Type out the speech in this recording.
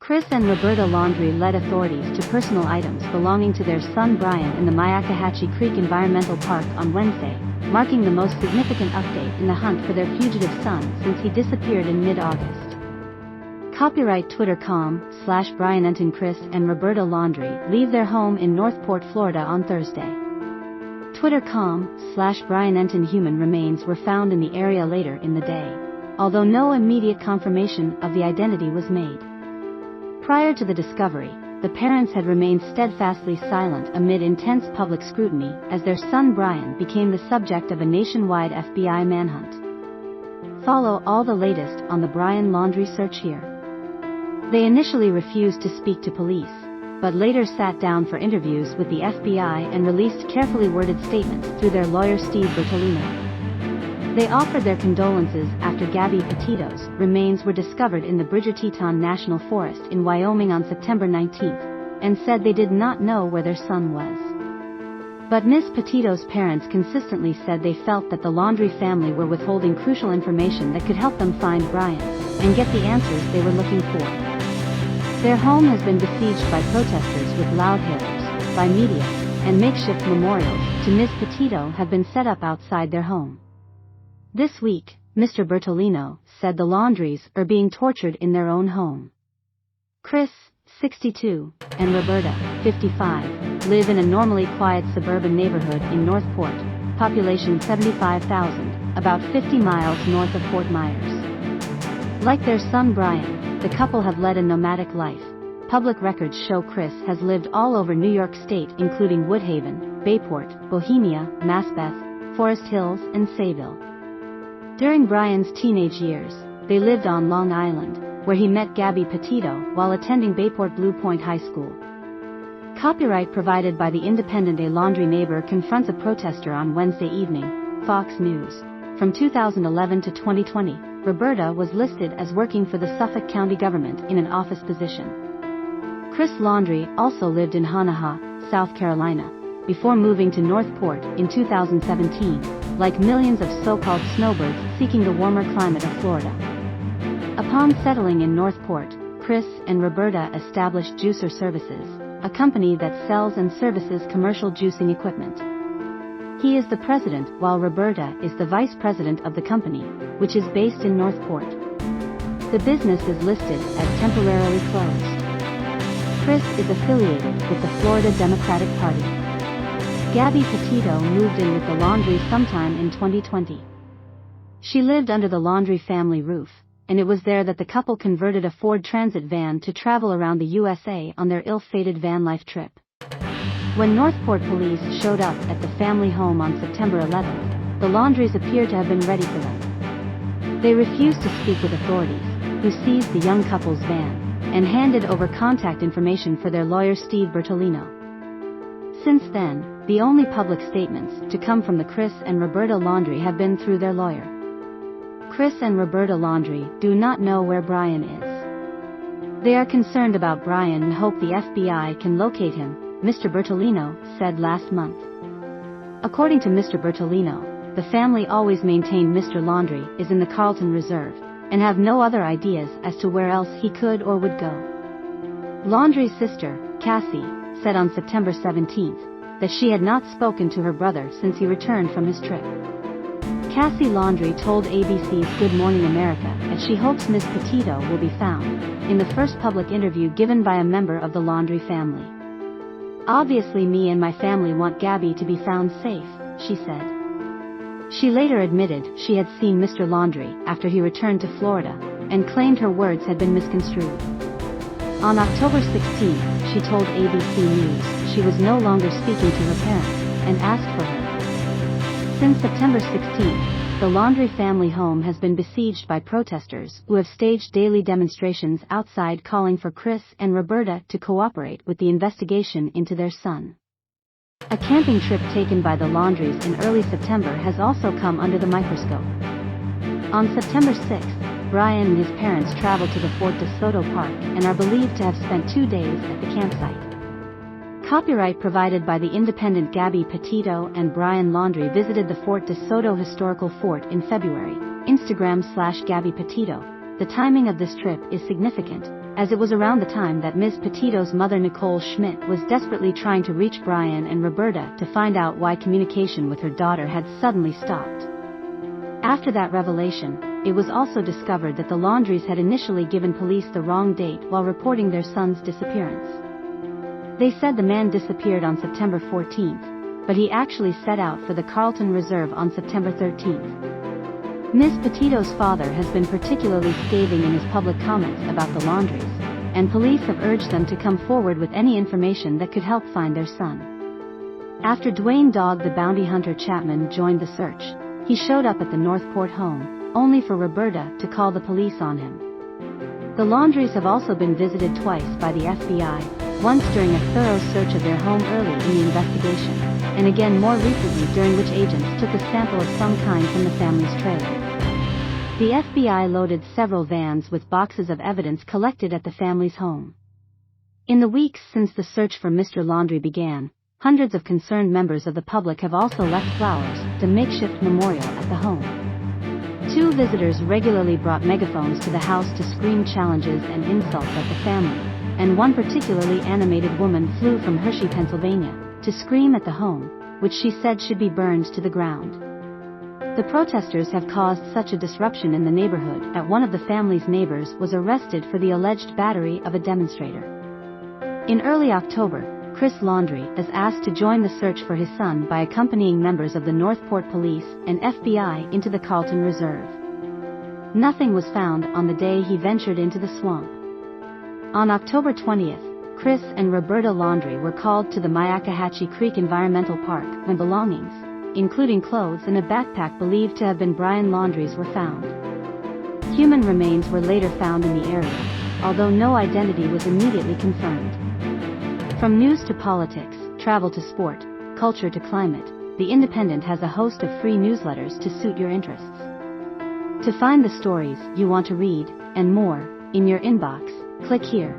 Chris and Roberta Laundrie led authorities to personal items belonging to their son Brian in the Myakkahatchee Creek Environmental Park on Wednesday, marking the most significant update in the hunt for their fugitive son since he disappeared in mid-August. Copyright Twitter.com/Brian Chris and Roberta Laundrie leave their home in Northport, Florida on Thursday. Twitter.com/Brian human remains were found in the area later in the day, although no immediate confirmation of the identity was made. Prior to the discovery, the parents had remained steadfastly silent amid intense public scrutiny as their son Brian became the subject of a nationwide FBI manhunt. Follow all the latest on the Brian Laundrie search here. They initially refused to speak to police, but later sat down for interviews with the FBI and released carefully worded statements through their lawyer Steve Bertolino. They offered their condolences after Gabby Petito's remains were discovered in the Bridger-Teton National Forest in Wyoming on September 19, and said they did not know where their son was. But Ms. Petito's parents consistently said they felt that the Laundrie family were withholding crucial information that could help them find Brian and get the answers they were looking for. Their home has been besieged by protesters with loud hailers, by media, and makeshift memorials to Ms. Petito have been set up outside their home. This week, Mr. Bertolino said the Laundries are being tortured in their own home. Chris, 62, and Roberta, 55, live in a normally quiet suburban neighborhood in Northport, population 75,000, about 50 miles north of Fort Myers. Like their son Brian, the couple have led a nomadic life. Public records show Chris has lived all over New York State, including Woodhaven, Bayport, Bohemia, Maspeth, Forest Hills, and Sayville. During Brian's teenage years, they lived on Long Island, where he met Gabby Petito while attending Bayport Blue Point High School. Copyright provided by the Independent. A Laundrie neighbor confronts a protester on Wednesday evening, Fox News. From 2011 to 2020, Roberta was listed as working for the Suffolk County government in an office position. Chris Laundrie also lived in Honaha, South Carolina, before moving to Northport in 2017, like millions of so-called snowbirds seeking the warmer climate of Florida. Upon settling in Northport, Chris and Roberta established Juicer Services, a company that sells and services commercial juicing equipment. He is the president while Roberta is the vice president of the company, which is based in Northport. The business is listed as temporarily closed. Chris is affiliated with the Florida Democratic Party. Gabby Petito moved in with the Laundries sometime in 2020. She lived under the Laundrie family roof, and it was there that the couple converted a Ford Transit van to travel around the USA on their ill-fated van life trip. When Northport police showed up at the family home on September 11, the Laundries appeared to have been ready for them. They refused to speak with authorities, who seized the young couple's van and handed over contact information for their lawyer Steve Bertolino. Since then, the only public statements to come from the Chris and Roberta Laundrie have been through their lawyer. Chris and Roberta Laundrie do not know where Brian is. They are concerned about Brian and hope the FBI can locate him, Mr. Bertolino said last month. According to Mr. Bertolino, the family always maintained Mr. Laundrie is in the Carlton Reserve, and have no other ideas as to where else he could or would go. Laundrie's sister, Cassie, said on September 17 that she had not spoken to her brother since he returned from his trip. Cassie Laundrie told ABC's Good Morning America that she hopes Ms. Petito will be found, in the first public interview given by a member of the Laundrie family. Obviously me and my family want Gabby to be found safe, she said. She later admitted she had seen Mr. Laundrie after he returned to Florida, and claimed her words had been misconstrued. On October 16, she told ABC News she was no longer speaking to her parents, and asked for her. Since September 16, the Laundrie family home has been besieged by protesters who have staged daily demonstrations outside calling for Chris and Roberta to cooperate with the investigation into their son. A camping trip taken by the Laundries in early September has also come under the microscope. On September 6, Brian and his parents traveled to the Fort DeSoto Park and are believed to have spent 2 days at the campsite. Copyright provided by the Independent. Gabby Petito and Brian Laundrie visited the Fort DeSoto Historical Fort in February. Instagram/Gabby Petito. The timing of this trip is significant, as it was around the time that Ms. Petito's mother Nicole Schmidt was desperately trying to reach Brian and Roberta to find out why communication with her daughter had suddenly stopped. After that revelation, it was also discovered that the Laundries had initially given police the wrong date while reporting their son's disappearance. They said the man disappeared on September 14th, but he actually set out for the Carlton Reserve on September 13th. Ms. Petito's father has been particularly scathing in his public comments about the Laundries, and police have urged them to come forward with any information that could help find their son. After Dwayne Dog the bounty hunter Chapman joined the search, he showed up at the Northport home, only for Roberta to call the police on him. The Laundries have also been visited twice by the FBI, once during a thorough search of their home early in the investigation, and again more recently during which agents took a sample of some kind from the family's trailer. The FBI loaded several vans with boxes of evidence collected at the family's home. In the weeks since the search for Mr. Laundrie began, hundreds of concerned members of the public have also left flowers, the makeshift memorial, at the home. 2 visitors regularly brought megaphones to the house to scream challenges and insults at the family, and one particularly animated woman flew from Hershey, Pennsylvania, to scream at the home, which she said should be burned to the ground. The protesters have caused such a disruption in the neighborhood that one of the family's neighbors was arrested for the alleged battery of a demonstrator. In early October, Chris Laundrie is asked to join the search for his son by accompanying members of the Northport Police and FBI into the Carlton Reserve. Nothing was found on the day he ventured into the swamp. On October 20th, Chris and Roberta Laundrie were called to the Myakkahatchee Creek Environmental Park when belongings, including clothes and a backpack believed to have been Brian Laundrie's, were found. Human remains were later found in the area, although no identity was immediately confirmed. From news to politics, travel to sport, culture to climate, The Independent has a host of free newsletters to suit your interests. To find the stories you want to read, and more, in your inbox, click here.